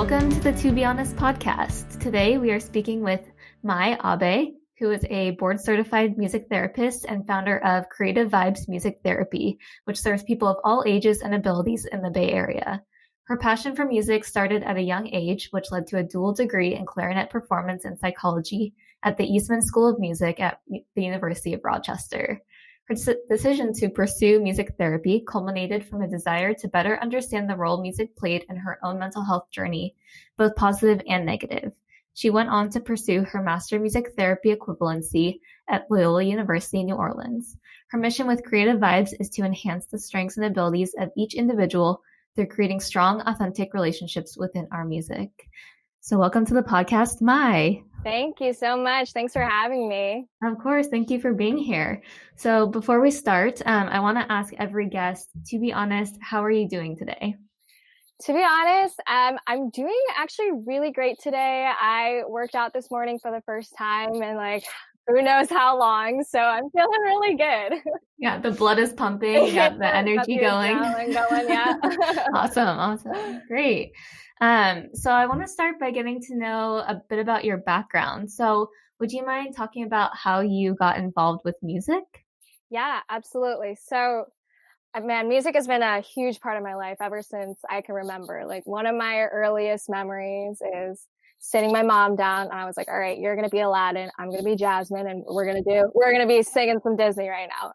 Welcome to the To Be Honest podcast. Today we are speaking with Mai Abe, who is a board-certified music therapist and founder of Creative Vibes Music Therapy, which serves people of all ages and abilities in the Bay Area. Her passion for music started at a young age, which led to a dual degree in clarinet performance and psychology at the Eastman School of Music at the University of Rochester. Her decision to pursue music therapy culminated from a desire to better understand the role music played in her own mental health journey, both positive and negative. She went on to pursue her Master of Music Therapy equivalency at Loyola University, New Orleans. Her mission with Creative Vibes is to enhance the strengths and abilities of each individual through creating strong, authentic relationships within our music. So welcome to the podcast, Mai. Thank you so much. Thanks for having me. Of course. Thank you for being here. So before we start, I want to ask every guest, to be honest, how are you doing today? To be honest, I'm doing actually really great today. I worked out this morning for the first time and who knows how long. So I'm feeling really good. Yeah, the blood is pumping. You got the energy going. Yeah. Awesome. Great. So I want to start by getting to know a bit about your background. So would you mind talking about how you got involved with music? Yeah, absolutely. So, music has been a huge part of my life ever since I can remember. Like one of my earliest memories is sitting my mom down and I was like, all right, you're going to be Aladdin. I'm going to be Jasmine and we're going to be singing some Disney right now.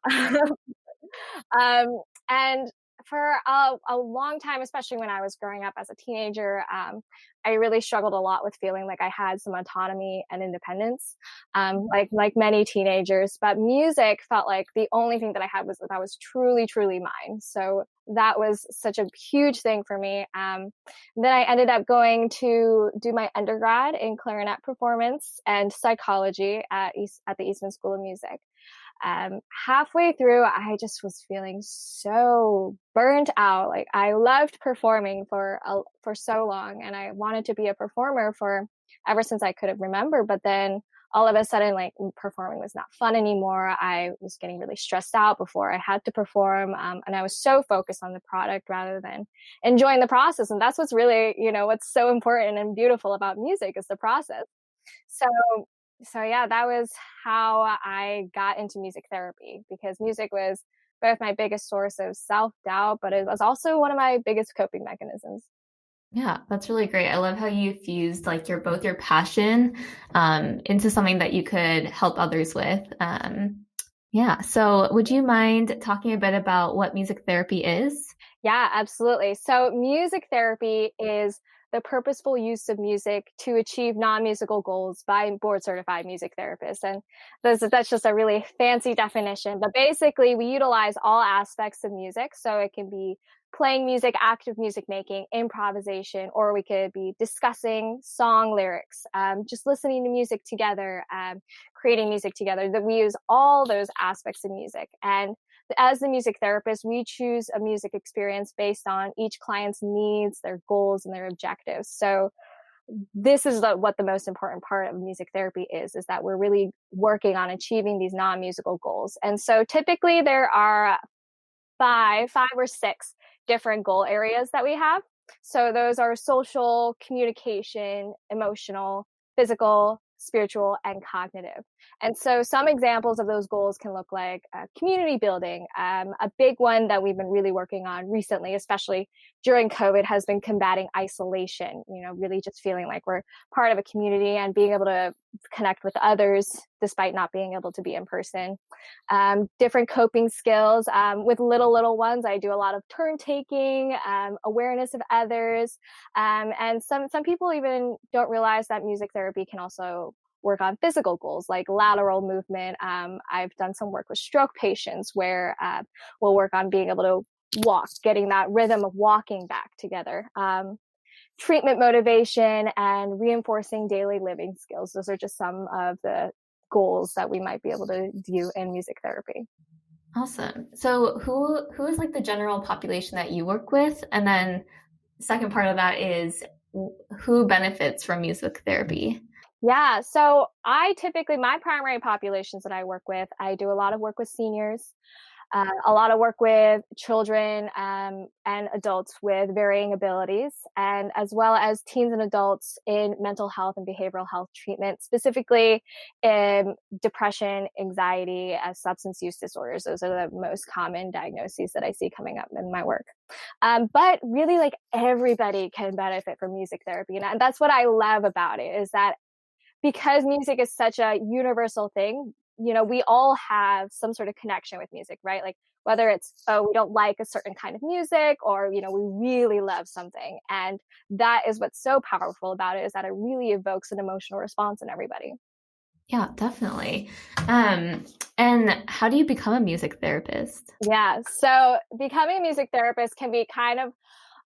And for a long time, especially when I was growing up as a teenager, I really struggled a lot with feeling like I had some autonomy and independence, like many teenagers. But music felt like the only thing that I had was that was truly, truly mine. So that was such a huge thing for me. Then I ended up going to do my undergrad in clarinet performance and psychology at the Eastman School of Music. Halfway through, I just was feeling so burnt out. Like I loved performing for so long, and I wanted to be a performer for ever since I could have remember. But then all of a sudden, performing was not fun anymore. I was getting really stressed out before I had to perform, and I was so focused on the product rather than enjoying the process. And that's what's really, what's so important and beautiful about music is the process. So yeah, that was how I got into music therapy, because music was both my biggest source of self-doubt, but it was also one of my biggest coping mechanisms. Yeah, that's really great. I love how you fused your passion into something that you could help others with. Yeah. So would you mind talking a bit about what music therapy is? Yeah, absolutely. So music therapy is the purposeful use of music to achieve non-musical goals by board-certified music therapists. And that's just a really fancy definition. But basically, we utilize all aspects of music. So it can be playing music, active music making, improvisation, or we could be discussing song lyrics, just listening to music together, creating music together. That we use all those aspects of music. And as the music therapist, we choose a music experience based on each client's needs, their goals, and their objectives. So this is what the most important part of music therapy is that we're really working on achieving these non-musical goals. And so typically there are five or six different goal areas that we have. So those are social, communication, emotional, physical, spiritual, and cognitive. And so some examples of those goals can look like community building. A big one that we've been really working on recently, especially during COVID, has been combating isolation, really just feeling like we're part of a community and being able to connect with others despite not being able to be in person. Different coping skills. With little ones, I do a lot of turn taking, awareness of others. And some people even don't realize that music therapy can also work on physical goals like lateral movement. I've done some work with stroke patients where we'll work on being able to walk, getting that rhythm of walking back together. Treatment motivation and reinforcing daily living skills. Those are just some of the goals that we might be able to do in music therapy. Awesome. So who is the general population that you work with? And then the second part of that is who benefits from music therapy? Yeah. So my primary populations that I work with, I do a lot of work with seniors. a lot of work with children and adults with varying abilities, and as well as teens and adults in mental health and behavioral health treatment, specifically in depression, anxiety, substance use disorders. Those are the most common diagnoses that I see coming up in my work. But really, like, everybody can benefit from music therapy. And that's what I love about it, is that because music is such a universal thing, we all have some sort of connection with music, right? Like, whether it's, we don't like a certain kind of music, or, we really love something. And that is what's so powerful about it, is that it really evokes an emotional response in everybody. Yeah, definitely. And how do you become a music therapist? Yeah. So becoming a music therapist can be kind of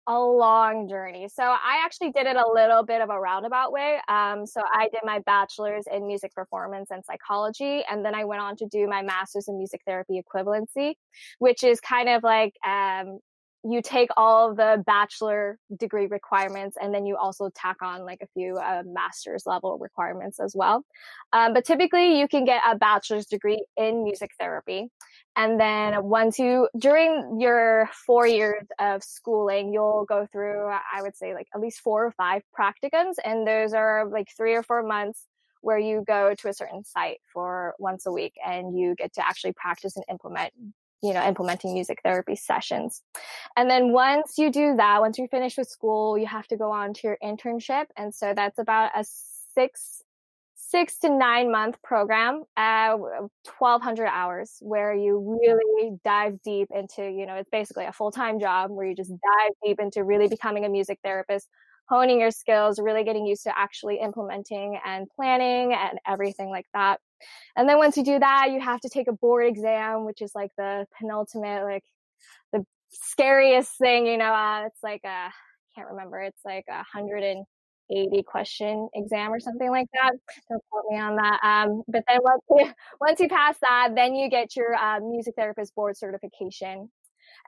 a long journey. So I actually did it a little bit of a roundabout way. So I did my bachelor's in music performance and psychology, and then I went on to do my master's in music therapy equivalency, which is kind of like you take all of the bachelor degree requirements, and then you also tack on like a few master's level requirements as well. But typically you can get a bachelor's degree in music therapy. And then during your 4 years of schooling, you'll go through, I would say, like at least 4 or 5 practicums. And those are like 3 or 4 months where you go to a certain site for once a week, and you get to actually practice and implementing music therapy sessions. And then once you do that, once you finish with school, you have to go on to your internship. And so that's about a 6 to 9 month program, 1,200 hours, where you really dive deep into, it's basically a full-time job where you just dive deep into really becoming a music therapist, honing your skills, really getting used to actually implementing and planning and everything like that. And then once you do that, you have to take a board exam, which is like the penultimate, like the scariest thing, it's like I can't remember. It's like 180 question exam or something like that. Don't quote me on that. But then once you pass that, then you get your music therapist board certification.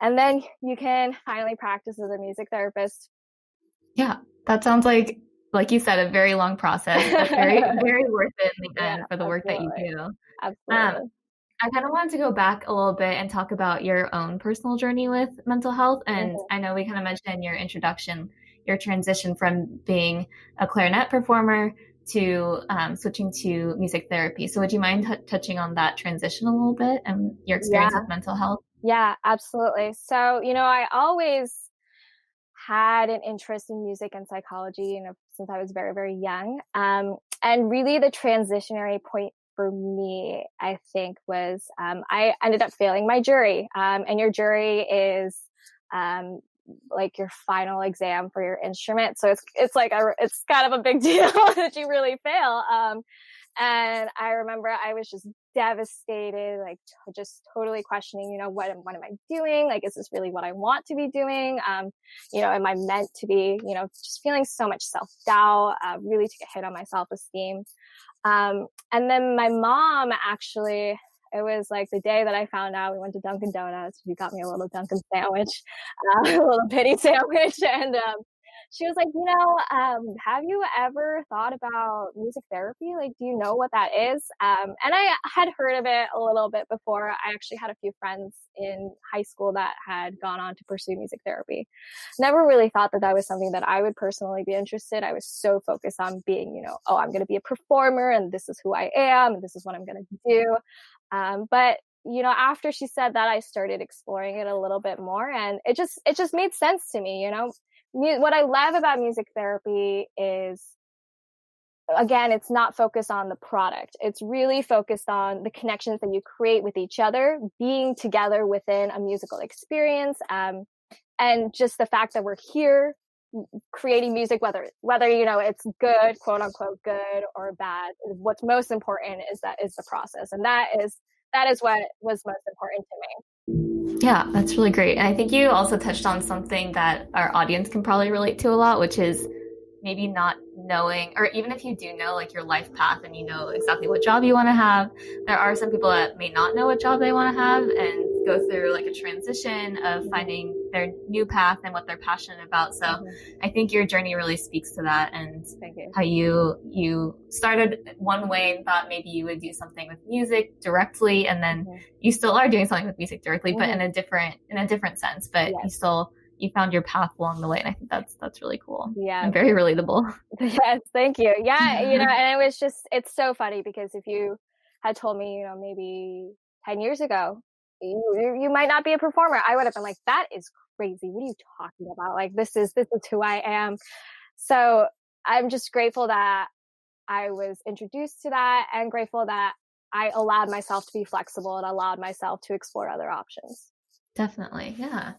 And then you can finally practice as a music therapist. Yeah, that sounds like you said, a very long process, but very, very worth it in the end for the work that you do. Absolutely. I kind of wanted to go back a little bit and talk about your own personal journey with mental health. And I know we kind of mentioned in your introduction, your transition from being a clarinet performer to switching to music therapy. So would you mind touching on that transition a little bit and your experience with mental health? Yeah, absolutely. So, I always had an interest in music and psychology, since I was very, very young. And really the transitionary point for me, I think, was I ended up failing my jury. And your jury is like your final exam for your instrument. So it's kind of a big deal that you really fail. And I remember I was just devastated, like just totally questioning, what am I doing? Like, is this really what I want to be doing? Am I meant to be, just feeling so much self-doubt, really took a hit on my self-esteem. And then my mom actually, it was like the day that I found out, we went to Dunkin' Donuts. She got me a little Dunkin' sandwich, a little penny sandwich. And she was like, have you ever thought about music therapy? Like, do you know what that is? And I had heard of it a little bit before. I actually had a few friends in high school that had gone on to pursue music therapy. Never really thought that was something that I would personally be interested. I was so focused on being, I'm going to be a performer, and this is who I am, and this is what I'm going to do. But after she said that, I started exploring it a little bit more, and it just made sense to me. What I love about music therapy is, again, it's not focused on the product. It's really focused on the connections that you create with each other, being together within a musical experience, and just the fact that we're here creating music, whether it's good, quote unquote good or bad. What's most important is the process, and that is what was most important to me. Yeah, that's really great. And I think you also touched on something that our audience can probably relate to a lot, which is maybe not knowing, or even if you do know like your life path and you know exactly what job you want to have, there are some people that may not know what job they want to have and go through like a transition of finding their new path and what they're passionate about. So I think your journey really speaks to that, and how you started one way and thought maybe you would do something with music directly, and then you still are doing something with music directly, but in a different sense. But you found your path along the way, and I think that's really cool. Yeah, and very relatable. Yes, thank you. Yeah, and it's so funny, because if you had told me, maybe 10 years ago, you might not be a performer, I would have been like, that is crazy. What are you talking about? Like, this is who I am. So I'm just grateful that I was introduced to that, and grateful that I allowed myself to be flexible and allowed myself to explore other options. Definitely. Yeah.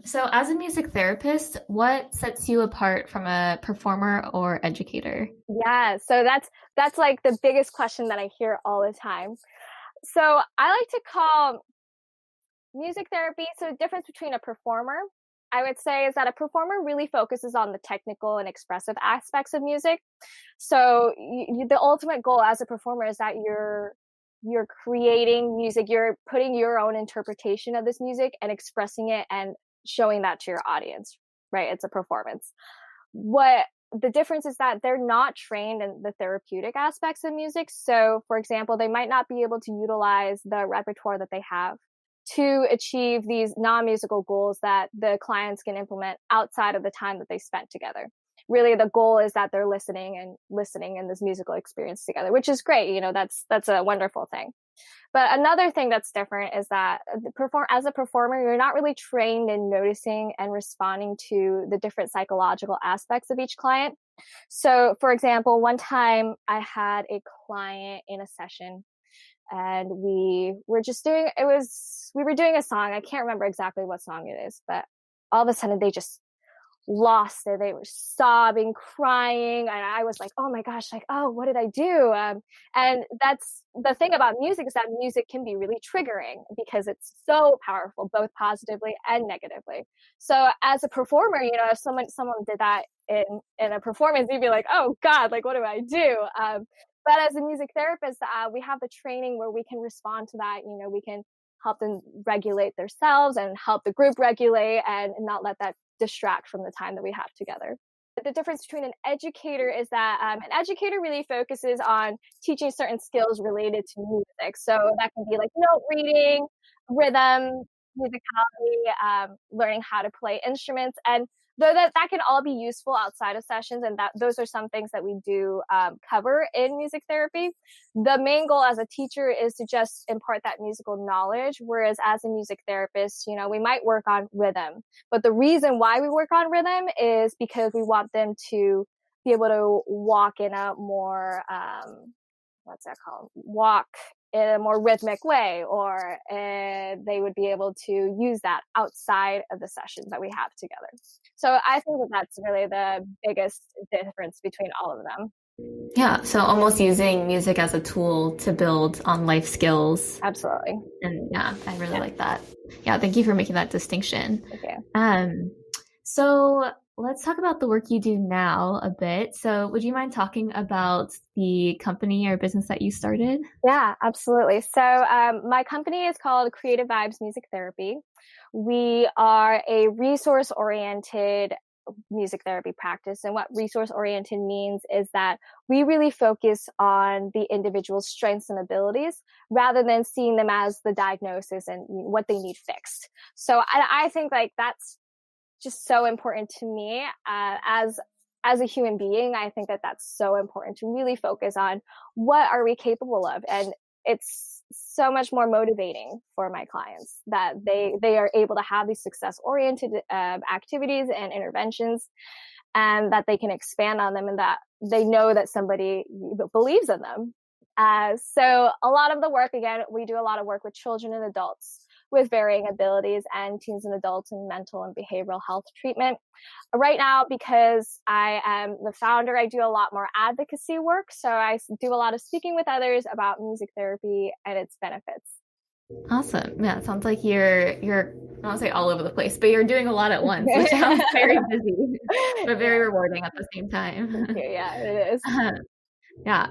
So as a music therapist, what sets you apart from a performer or educator? Yeah. So that's like the biggest question that I hear all the time. So I like to call music therapy, so the difference between a performer, I would say, is that a performer really focuses on the technical and expressive aspects of music. So the ultimate goal as a performer is that you're creating music, you're putting your own interpretation of this music and expressing it and showing that to your audience, right? It's a performance. What the difference is that they're not trained in the therapeutic aspects of music. So, for example, they might not be able to utilize the repertoire that they have to achieve these non-musical goals that the clients can implement outside of the time that they spent together. Really, the goal is that they're listening in this musical experience together, which is great. That's a wonderful thing. But another thing that's different is that as a performer, you're not really trained in noticing and responding to the different psychological aspects of each client. So, for example, one time I had a client in a session, and we were doing a song. I can't remember exactly what song it is, but all of a sudden they just lost it. They were sobbing, crying, and I was like, oh my gosh, like, oh, what did I do? And that's the thing about music, is that music can be really triggering because it's so powerful, both positively and negatively. So as a performer, if someone did that in a performance, you'd be like, oh God, like, what do I do? But as a music therapist, we have the training where we can respond to that. We can help them regulate themselves and help the group regulate, and not let that distract from the time that we have together. The difference between an educator is that an educator really focuses on teaching certain skills related to music. So that can be like note reading, rhythm, musicality, learning how to play instruments. And though that can all be useful outside of sessions, and that those are some things that we do cover in music therapy, the main goal as a teacher is to just impart that musical knowledge. Whereas as a music therapist, we might work on rhythm. But the reason why we work on rhythm is because we want them to be able to walk in a more, walk in a more rhythmic way, or they would be able to use that outside of the sessions that we have together. So I think that's really the biggest difference between all of them. Yeah, so almost using music as a tool to build on life skills. Absolutely. And yeah, I really like that. Yeah, thank you for making that distinction. Okay. So let's talk about the work you do now a bit. So would you mind talking about the company or business that you started? Yeah, absolutely. So my company is called Creative Vibes Music Therapy. We are a resource-oriented music therapy practice. And what resource-oriented means is that we really focus on the individual's strengths and abilities rather than seeing them as the diagnosis and what they need fixed. So I think like that's just so important to me as a human being. I think that that's so important to really focus on what are we capable of. And it's so much more motivating for my clients that they are able to have these success-oriented activities and interventions, and that they can expand on them, and that they know that somebody believes in them. So a lot of the work, again, we do a lot of work with children and adults with varying abilities, and teens and adults in mental and behavioral health treatment. Right now, because I am the founder, I do a lot more advocacy work. So I do a lot of speaking with others about music therapy and its benefits. Awesome. Yeah, it sounds like you're I won't say all over the place, but you're doing a lot at once, which sounds very busy, but very rewarding at the same time. Thank you. Yeah, it is. Yeah.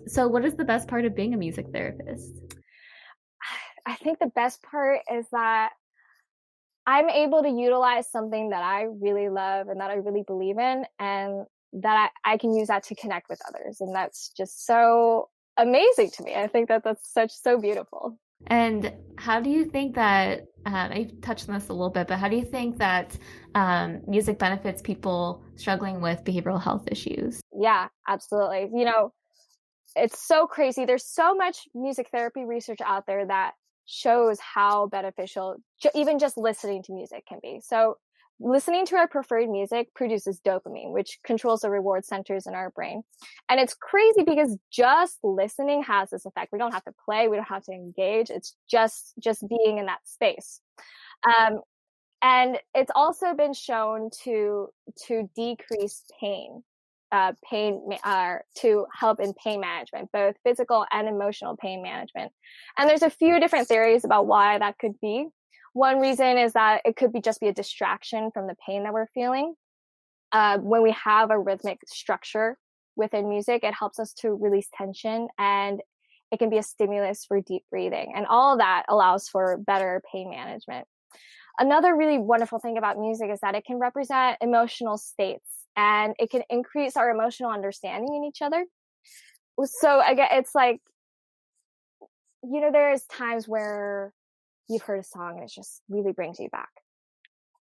So what is the best part of being a music therapist? I think the best part is that I'm able to utilize something that I really love and that I really believe in, and that I can use that to connect with others. And that's just so amazing to me. I think that that's so beautiful. And how do you think that, you've touched on this a little bit, but how do you think that music benefits people struggling with behavioral health issues? Yeah, absolutely. It's so crazy. There's so much music therapy research out there that shows how beneficial even just listening to music can be. So listening to our preferred music produces dopamine, which controls the reward centers in our brain. And it's crazy because just listening has this effect. We don't have to play. We don't have to engage. It's just being in that space. And it's also been shown to decrease pain. To help in pain management, both physical and emotional pain management. And there's a few different theories about why that could be. One reason is that it could just be a distraction from the pain that we're feeling. When we have a rhythmic structure within music, it helps us to release tension, and it can be a stimulus for deep breathing. And all of that allows for better pain management. Another really wonderful thing about music is that it can represent emotional states, and it can increase our emotional understanding in each other. So again, it's like, there's times where you've heard a song and it just really brings you back.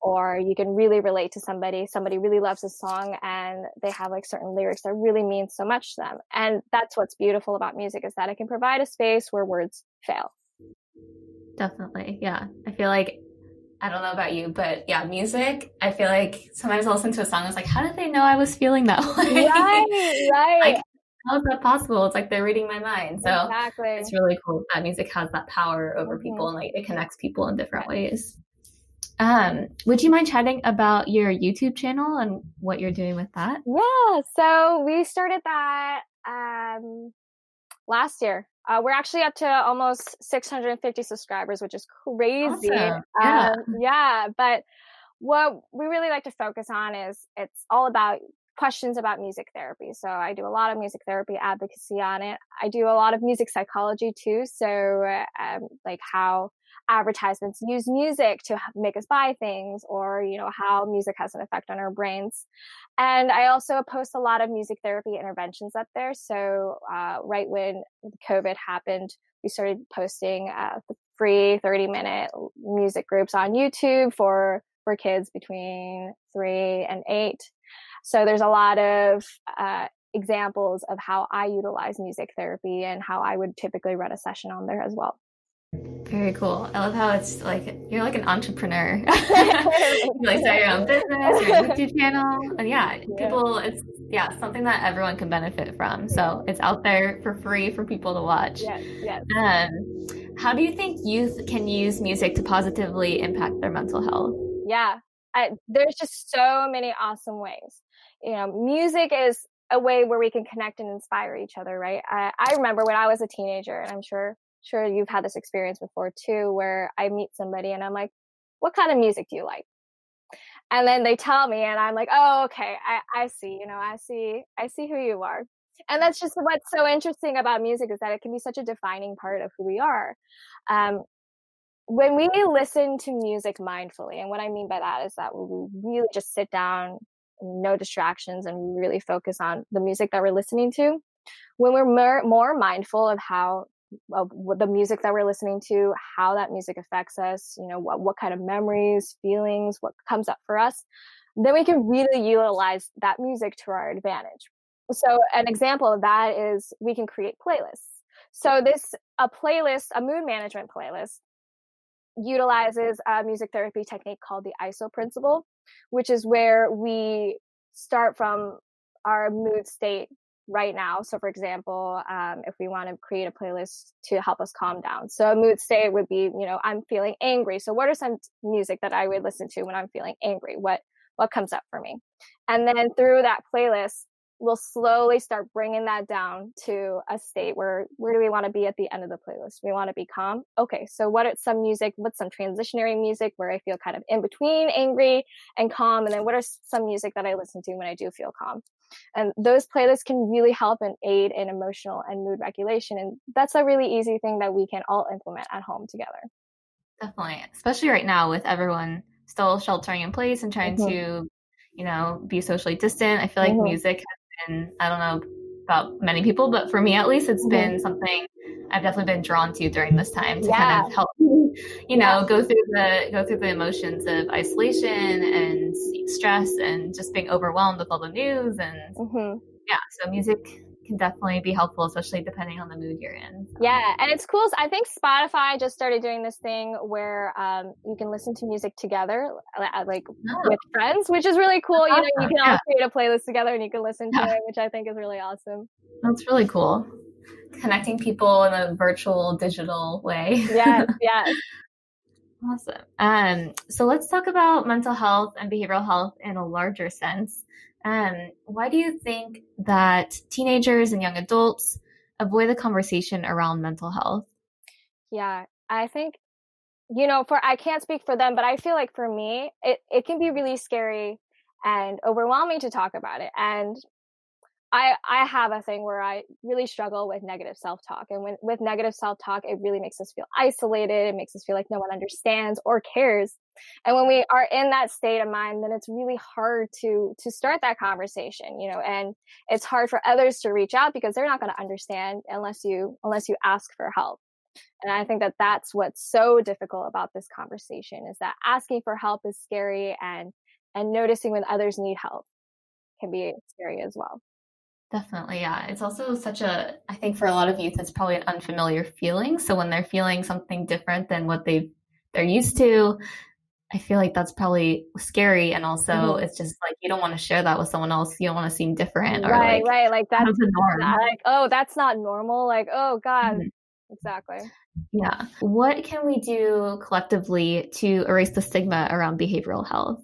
Or you can really relate to somebody really loves a song and they have like certain lyrics that really mean so much to them. And that's what's beautiful about music, is that it can provide a space where words fail. Definitely. Yeah. I feel like, I don't know about you, but yeah, music, I feel like sometimes I'll listen to a song and it's like, how did they know I was feeling that way? Right. Like, how is that possible? It's like they're reading my mind. So exactly. It's really cool that music has that power over people, and like it connects people in different ways. Would you mind chatting about your YouTube channel and what you're doing with that? Yeah, so we started that last year. We're actually up to almost 650 subscribers, which is crazy. Awesome. Yeah, but what we really like to focus on is it's all about questions about music therapy. So I do a lot of music therapy advocacy on it. I do a lot of music psychology too. So like how advertisements use music to make us buy things, or how music has an effect on our brains. And I also post a lot of music therapy interventions up there. So right when COVID happened, we started posting the free 30-minute music groups on YouTube for kids between 3 and 8. So there's a lot of examples of how I utilize music therapy and how I would typically run a session on there as well. Very cool. I love how it's like you're like an entrepreneur. You like start your own business, your YouTube channel, and people, it's something that everyone can benefit from. So it's out there for free for people to watch. Yes. How do you think youth can use music to positively impact their mental health? Yeah, there's just so many awesome ways. Music is a way where we can connect and inspire each other, right? I remember when I was a teenager, and I'm sure you've had this experience before too, where I meet somebody and I'm like, what kind of music do you like? And then they tell me, and I'm like, oh, okay, I see, I see who you are. And that's just what's so interesting about music, is that it can be such a defining part of who we are. When we listen to music mindfully, and what I mean by that is that we really just sit down, no distractions, and we really focus on the music that we're listening to. When we're more mindful of the music that we're listening to, how that music affects us, what kind of memories, feelings, what comes up for us, then we can really utilize that music to our advantage. So an example of that is we can create playlists. So a mood management playlist, utilizes a music therapy technique called the ISO principle, which is where we start from our mood state right now. So for example, if we want to create a playlist to help us calm down. So a mood state would be, I'm feeling angry. So what are some music that I would listen to when I'm feeling angry? What comes up for me? And then through that playlist, we'll slowly start bringing that down to a state where do we want to be at the end of the playlist? We want to be calm. Okay, so what's some transitionary music where I feel kind of in between angry and calm? And then what are some music that I listen to when I do feel calm? And those playlists can really help and aid in emotional and mood regulation. And that's a really easy thing that we can all implement at home together. Definitely, especially right now with everyone still sheltering in place and trying to, be socially distant. I feel like music has been, I don't know about many people, but for me at least, it's been something I've definitely been drawn to during this time to kind of help, go through the emotions of isolation and stress and just being overwhelmed with all the news. And so music can definitely be helpful, especially depending on the mood you're in. So. Yeah, and it's cool. I think Spotify just started doing this thing where you can listen to music together, with friends, which is really cool. Awesome. You can all create a playlist together and you can listen to it, which I think is really awesome. That's really cool. Connecting people in a virtual, digital way. Yes. Awesome. So let's talk about mental health and behavioral health in a larger sense. Why do you think that teenagers and young adults avoid the conversation around mental health? Yeah, I think, I can't speak for them, but I feel like for me, it can be really scary and overwhelming to talk about it. And I have a thing where I really struggle with negative self-talk. And with negative self-talk, it really makes us feel isolated. It makes us feel like no one understands or cares. And when we are in that state of mind, then it's really hard to start that conversation, and it's hard for others to reach out because they're not going to understand unless you ask for help. And I think that that's what's so difficult about this conversation, is that asking for help is scary, and noticing when others need help can be scary as well. Definitely, yeah. It's also I think for a lot of youth, it's probably an unfamiliar feeling. So when they're feeling something different than what they're used to, I feel like that's probably scary. And also it's just like, you don't want to share that with someone else. You don't want to seem different. Right. Like that's the norm. Like, oh, that's not normal. Like, oh God. Exactly. Yeah. What can we do collectively to erase the stigma around behavioral health?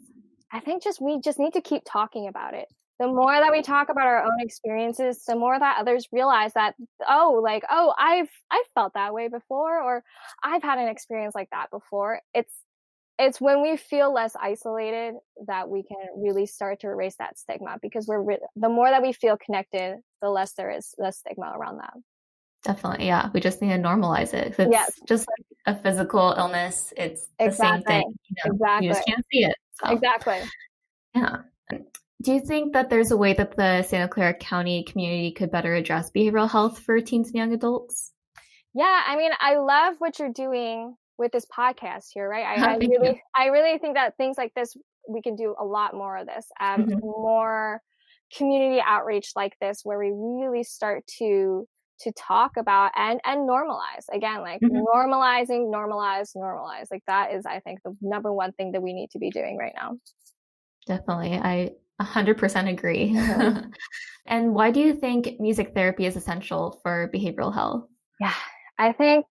I think we just need to keep talking about it. The more that we talk about our own experiences, the more that others realize that, I've felt that way before, or I've had an experience like that before. It's when we feel less isolated that we can really start to erase that stigma, because the more that we feel connected, the less there is the stigma around that. Definitely. Yeah. We just need to normalize it. It's just like a physical illness. It's the same thing. Exactly. You just can't see it. So. Exactly. Yeah. Do you think that there's a way that the Santa Clara County community could better address behavioral health for teens and young adults? Yeah. I mean, I love what you're doing with this podcast here, right? I really think that things like this, we can do a lot more of this, more community outreach like this, where we really start to talk about and normalize again, like normalize. Like that is, I think, the number one thing that we need to be doing right now. Definitely. I 100% agree. And why do you think music therapy is essential for behavioral health? Yeah, I think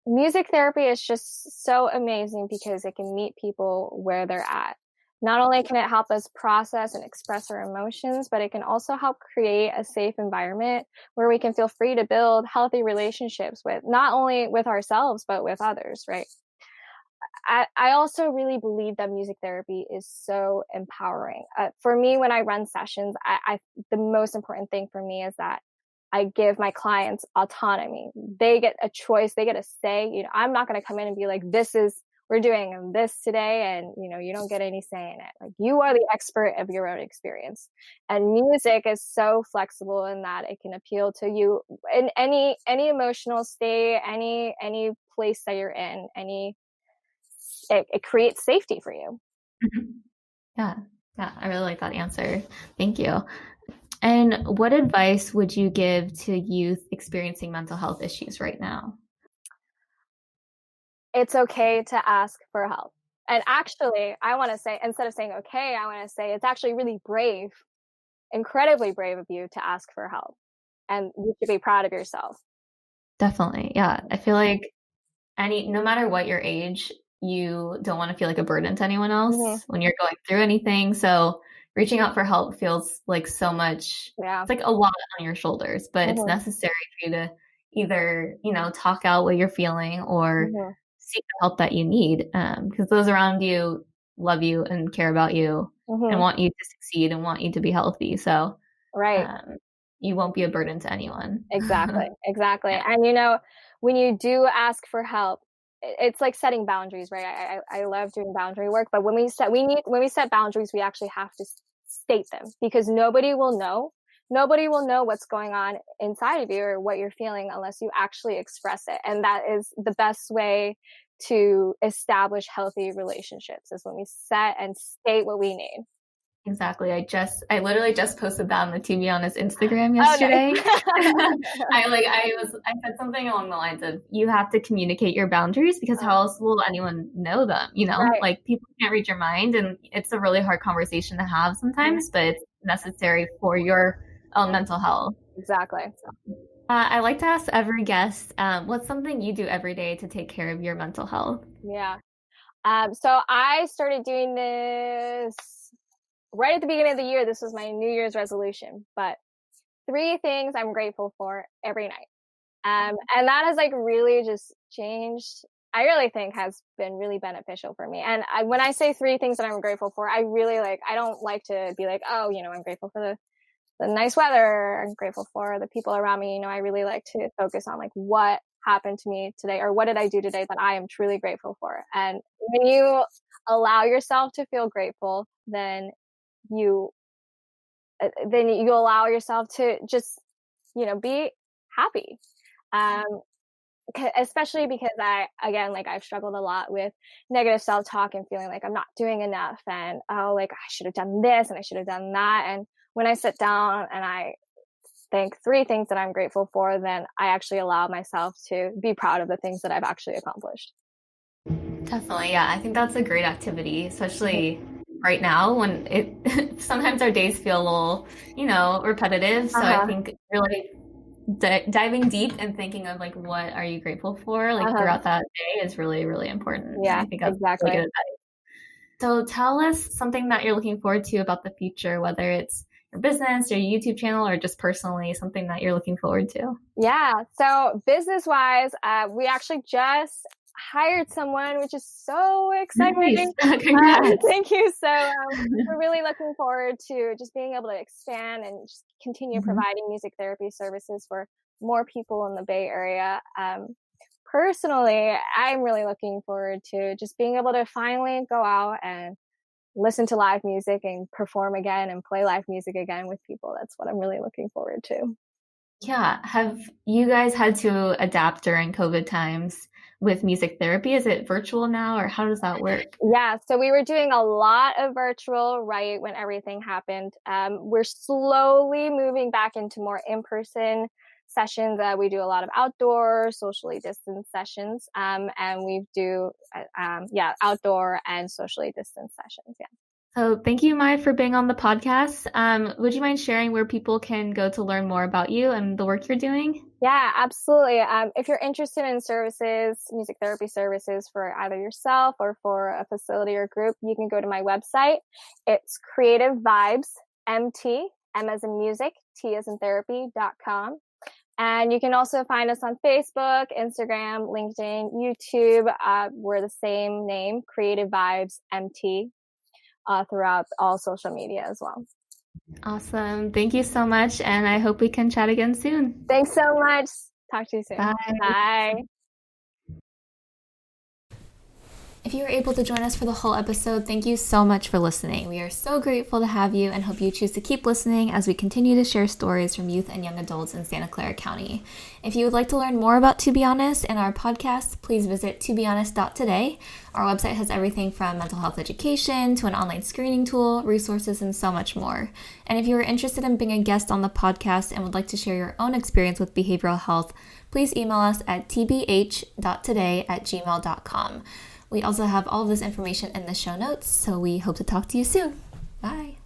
music therapy is just so amazing because it can meet people where they're at. Not only can it help us process and express our emotions, but it can also help create a safe environment where we can feel free to build healthy relationships with not only with ourselves, but with others, right? I also really believe that music therapy is so empowering. For me, when I run sessions, the most important thing for me is that I give my clients autonomy. They get a choice. They get a say. I'm not going to come in and be like, we're doing this today, and you don't get any say in it. Like, you are the expert of your own experience. And music is so flexible in that it can appeal to you in any emotional state, any place that you're in, it creates safety for you. Yeah, I really like that answer. Thank you. And what advice would you give to youth experiencing mental health issues right now? It's okay to ask for help. And actually, I want to say, instead of saying okay, I want to say it's actually really brave, incredibly brave of you to ask for help. And you should be proud of yourself. Definitely. Yeah. I feel like no matter what your age, you don't want to feel like a burden to anyone else when you're going through anything. So reaching out for help feels like so much, it's like a lot on your shoulders, but it's necessary for you to either, talk out what you're feeling or seek the help that you need, because those around you love you and care about you and want you to succeed and want you to be healthy. So you won't be a burden to anyone. Exactly. And when you do ask for help, it's like setting boundaries, right? I love doing boundary work, but when we set boundaries, we actually have to state them, because nobody will know what's going on inside of you or what you're feeling unless you actually express it. And that is the best way to establish healthy relationships, is when we set and state what we need. Exactly. I literally just posted that on the To Be Honest Instagram yesterday. Oh, nice. I said something along the lines of, you have to communicate your boundaries, because how else will anyone know them? Right. Like, people can't read your mind, and it's a really hard conversation to have sometimes, but it's necessary for your own mental health. Exactly. I like to ask every guest, what's something you do every day to take care of your mental health? Yeah. So I started doing this right at the beginning of the year. This was my New Year's resolution, but 3 things I'm grateful for every night. And that has like really just changed. I really think has been really beneficial for me. And when I say 3 things that I'm grateful for, I don't like to be like, oh, I'm grateful for the nice weather. I'm grateful for the people around me. I really like to focus on like what happened to me today, or what did I do today that I am truly grateful for. And when you allow yourself to feel grateful, then you allow yourself to just, be happy. Especially because I've struggled a lot with negative self-talk and feeling like I'm not doing enough, and I should have done this and I should have done that. And when I sit down and I think 3 things that I'm grateful for, then I actually allow myself to be proud of the things that I've actually accomplished. Definitely. Yeah. I think that's a great activity, especially right now when sometimes our days feel a little, repetitive. So I think really diving deep and thinking of like, what are you grateful for throughout that day is really, really important. Yeah, I think that's exactly. really good advice. So tell us something that you're looking forward to about the future, whether it's your business, your YouTube channel, or just personally something that you're looking forward to. Yeah. So business-wise, we actually just hired someone, which is so exciting. Nice. Congrats. Thank you. So we're really looking forward to just being able to expand and just continue providing music therapy services for more people in the Bay Area. Personally, I'm really looking forward to just being able to finally go out and listen to live music and perform again and play live music again with people. That's what I'm really looking forward to. Yeah. Have you guys had to adapt during COVID times with music therapy? Is it virtual now, or how does that work? Yeah, so we were doing a lot of virtual right when everything happened. We're slowly moving back into more in-person sessions. We do a lot of outdoor, socially distanced sessions, and we do outdoor and socially distanced sessions. Yeah. So thank you, Mai, for being on the podcast. Would you mind sharing where people can go to learn more about you and the work you're doing? Yeah, absolutely. If you're interested in services, music therapy services for either yourself or for a facility or group, you can go to my website. It's Creative Vibes, MT, M as in music, T as in therapy.com. And you can also find us on Facebook, Instagram, LinkedIn, YouTube. We're the same name, Creative Vibes, MT. Throughout all social media as well. Awesome. Thank you so much. And I hope we can chat again soon. Thanks so much. Talk to you soon. Bye. Bye. If you were able to join us for the whole episode, thank you so much for listening. We are so grateful to have you and hope you choose to keep listening as we continue to share stories from youth and young adults in Santa Clara County. If you would like to learn more about To Be Honest and our podcast, please visit tobehonest.today. Our website has everything from mental health education to an online screening tool, resources, and so much more. And if you are interested in being a guest on the podcast and would like to share your own experience with behavioral health, please email us at tbh.today@gmail.com. We also have all of this information in the show notes, so we hope to talk to you soon. Bye.